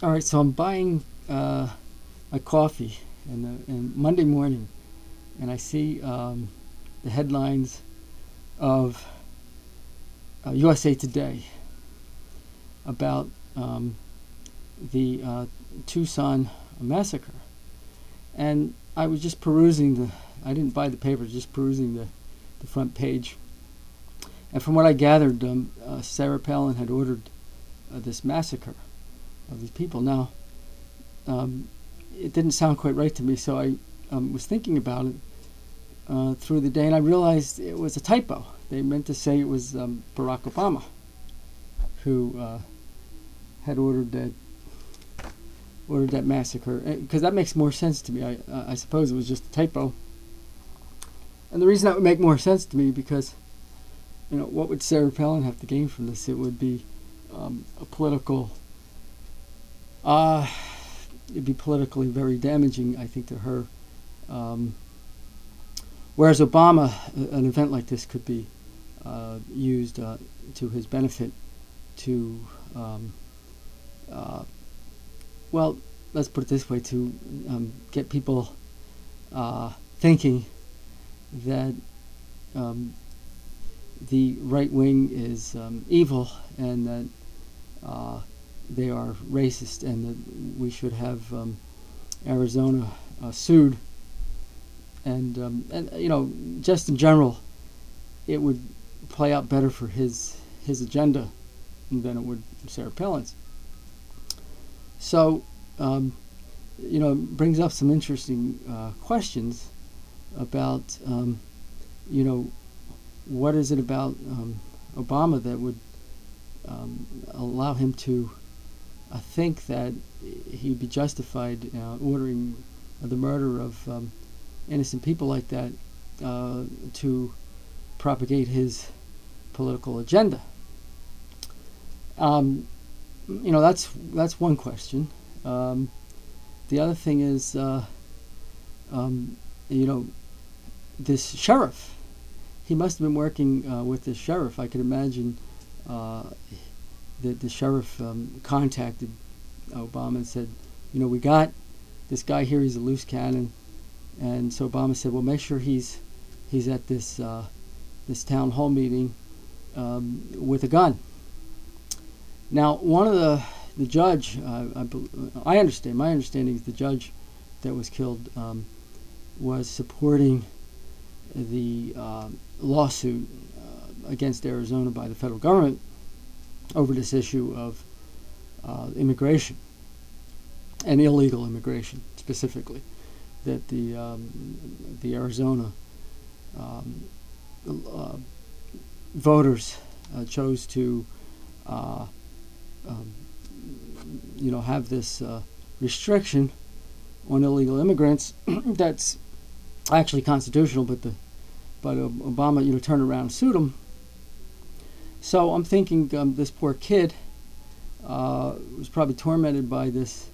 All right, so I'm buying my coffee and Monday morning, and I see the headlines of USA Today about the Tucson massacre. And I was just perusing I didn't buy the paper, just perusing the front page. And from what I gathered, Sarah Palin had ordered this massacre of these people. Now, it didn't sound quite right to me, so I was thinking about it through the day, and I realized it was a typo. They meant to say it was Barack Obama who had ordered that massacre, because that makes more sense to me. I suppose it was just a typo. And the reason that would make more sense to me, because what would Sarah Palin have to gain from this? It would be a political. It'd be politically very damaging, I think, to her. Whereas Obama, an event like this could be used to his benefit to, well, let's put it this way, to get people thinking that the right wing is evil, and that they are racist, and that we should have Arizona sued, and just in general, it would play out better for his agenda than it would Sarah Palin's. So, it brings up some interesting questions about, what is it about Obama that would allow him to think that he'd be justified ordering the murder of innocent people like that to propagate his political agenda. That's one question. The other thing is, this sheriff. He must have been working with this sheriff. I could imagine that the sheriff contacted Obama and said, we got this guy here. He's a loose cannon. And so Obama said, well, make sure he's at this town hall meeting with a gun. Now, one of the judge, my understanding is the judge that was killed was supporting the lawsuit against Arizona by the federal government over this issue of immigration, and illegal immigration specifically, that the Arizona voters chose to have this restriction on illegal immigrants that's actually constitutional, but Obama turned around and sued him. So I'm thinking this poor kid was probably tormented by this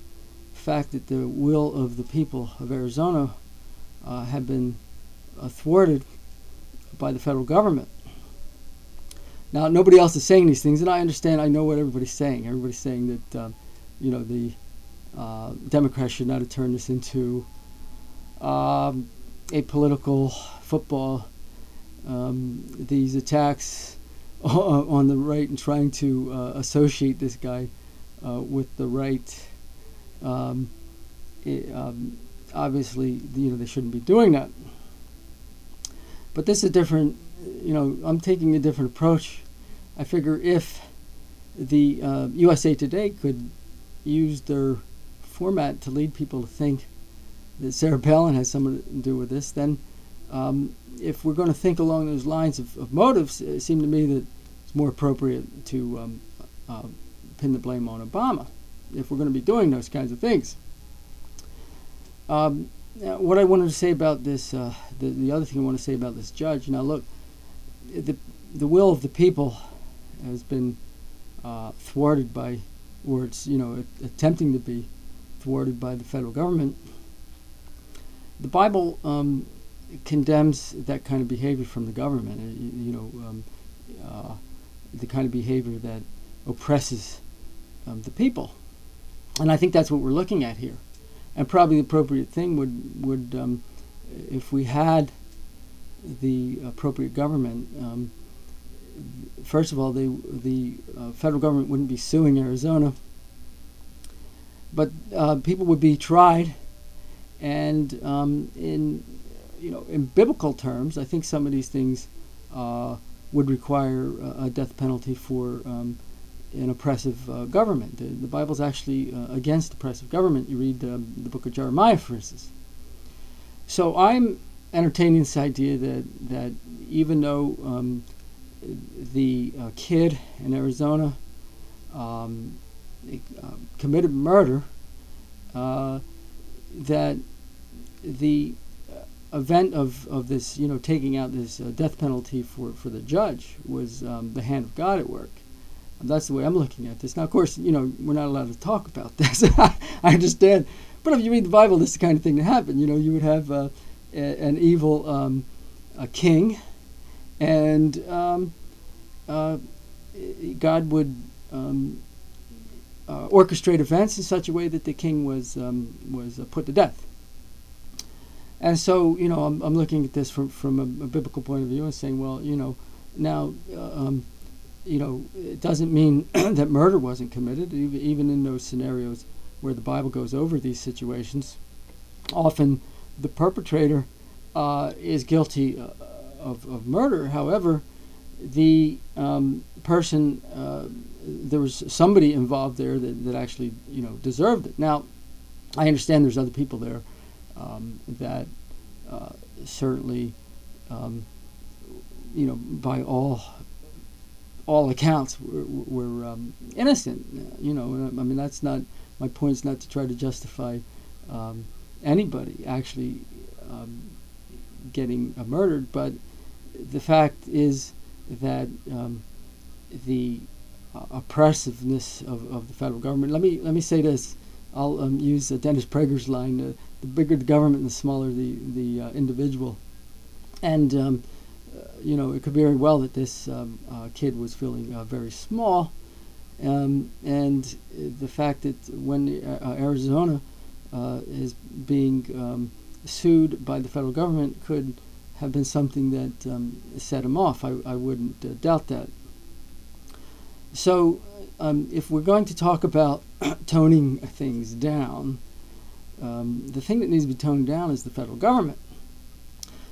fact that the will of the people of Arizona had been thwarted by the federal government. Now, nobody else is saying these things, and I understand. I know what everybody's saying. Everybody's saying that the Democrats should not have turned this into a political football. These attacks on the right and trying to associate this guy with the right. Obviously, they shouldn't be doing that. But this is a different. I'm taking a different approach. I figure if the USA Today could use their format to lead people to think that Sarah Palin has something to do with this, then if we're going to think along those lines of motives, it seemed to me that it's more appropriate to pin the blame on Obama if we're going to be doing those kinds of things. What I wanted to say about this, the other thing I want to say about this judge. Now, look, the will of the people has been thwarted by, or it's attempting to be thwarted by the federal government. The Bible condemns that kind of behavior from the government. The kind of behavior that oppresses the people. And I think that's what we're looking at here. And probably the appropriate thing would if we had the appropriate government, first of all, the federal government wouldn't be suing Arizona, but people would be tried, and in biblical terms, I think some of these things would require a death penalty for an oppressive government. The Bible's actually against oppressive government. You read the book of Jeremiah, for instance. So I'm entertaining this idea that even though the kid in Arizona committed murder, that the event of this, taking out this death penalty for the judge was the hand of God at work. And that's the way I'm looking at this. Now, of course, we're not allowed to talk about this. I understand. But if you read the Bible, this is the kind of thing that happened. You would have an evil a king, and God would orchestrate events in such a way that the king was put to death. And so, I'm looking at this from a biblical point of view and saying, well, now, it doesn't mean that murder wasn't committed, even in those scenarios where the Bible goes over these situations. Often the perpetrator is guilty of murder. However, the person, there was somebody involved there that actually, deserved it. Now, I understand there's other people there that certainly, by all accounts, were innocent. I mean, that's not my point. Is not to try to justify anybody actually getting murdered, but the fact is that the oppressiveness of the federal government. Let me say this. I'll use Dennis Prager's line: the bigger the government, the smaller the individual. And it could be very well that this kid was feeling very small, and the fact that when Arizona is being sued by the federal government could have been something that set him off. I wouldn't doubt that. So if we're going to talk about toning things down, the thing that needs to be toned down is the federal government.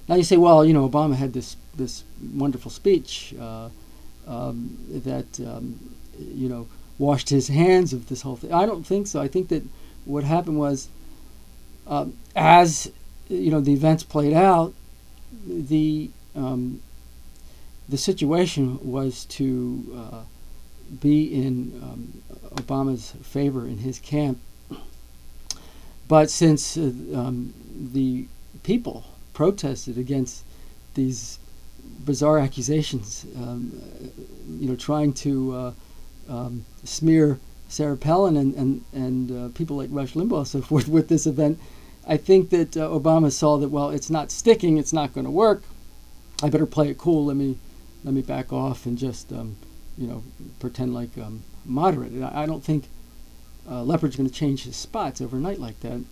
Now you say, well, Obama had this wonderful speech that washed his hands of this whole thing. I don't think so. I think that what happened was, as the events played out, the situation was to be in Obama's favor in his camp. But since the people protested against these bizarre accusations, trying to smear Sarah Palin and people like Rush Limbaugh and so forth with this event, I think that Obama saw that, well, it's not sticking, it's not going to work. I better play it cool. Let me back off and just pretend like I'm moderate. And I don't think Leopard's going to change his spots overnight like that.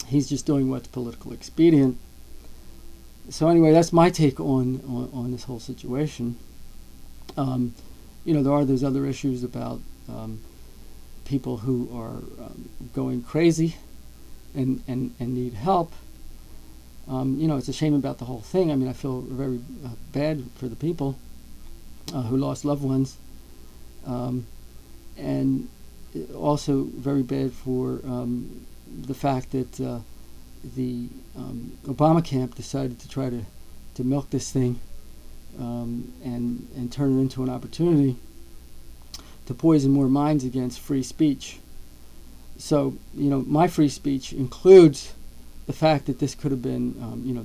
He's just doing what's political expedient. So anyway, that's my take on this whole situation. There are those other issues about people who are going crazy and need help. It's a shame about the whole thing. I mean, I feel very bad for the people who lost loved ones, and also very bad for the fact that the Obama camp decided to try to milk this thing and turn it into an opportunity to poison more minds against free speech. So, my free speech includes the fact that this could have been,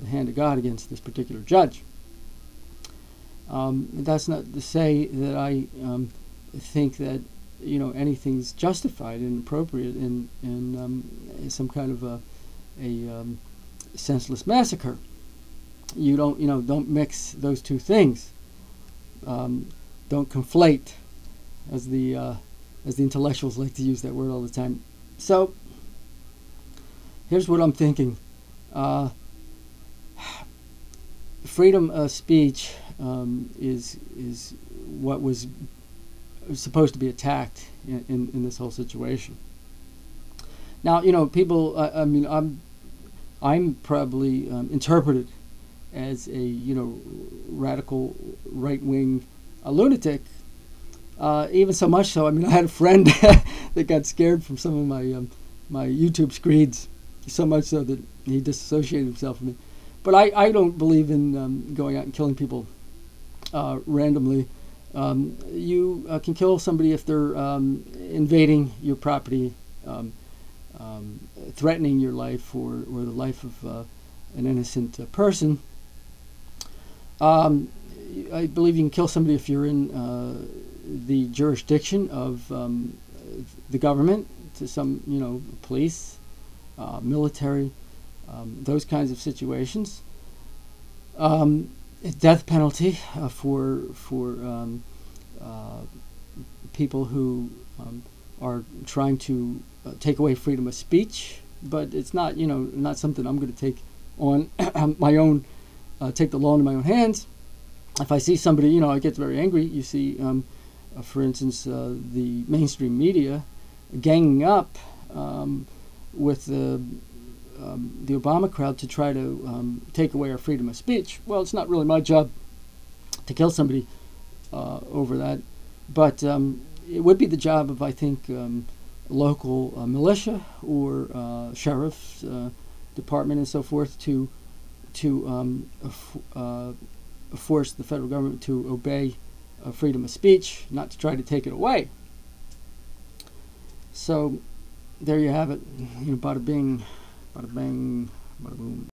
the hand of God against this particular judge. That's not to say that I think that, anything's justified and appropriate in some kind of a senseless massacre. You don't mix those two things. Don't conflate, as the intellectuals like to use that word all the time. So here's what I'm thinking. Uh, Freedom of speech is what was supposed to be attacked in this whole situation. Now, people. I mean, I'm probably interpreted as a radical right wing lunatic. Even so much so, I mean, I had a friend that got scared from some of my YouTube screeds, so much so that he disassociated himself from me. But I don't believe in going out and killing people randomly. You can kill somebody if they're invading your property, threatening your life or the life of an innocent person. I believe you can kill somebody if you're in the jurisdiction of the government, to some, police, military, those kinds of situations. Death penalty for people who are trying to take away freedom of speech, but it's not not something I'm going to take on my own. Take the law into my own hands. If I see somebody, I get very angry. You see, for instance, the mainstream media ganging up with the Obama crowd to try to take away our freedom of speech. Well, it's not really my job to kill somebody over that, but it would be the job of, I think, local militia or sheriff's department and so forth to force the federal government to obey freedom of speech, not to try to take it away. So there you have it. Bada bing, bada bang, bada boom.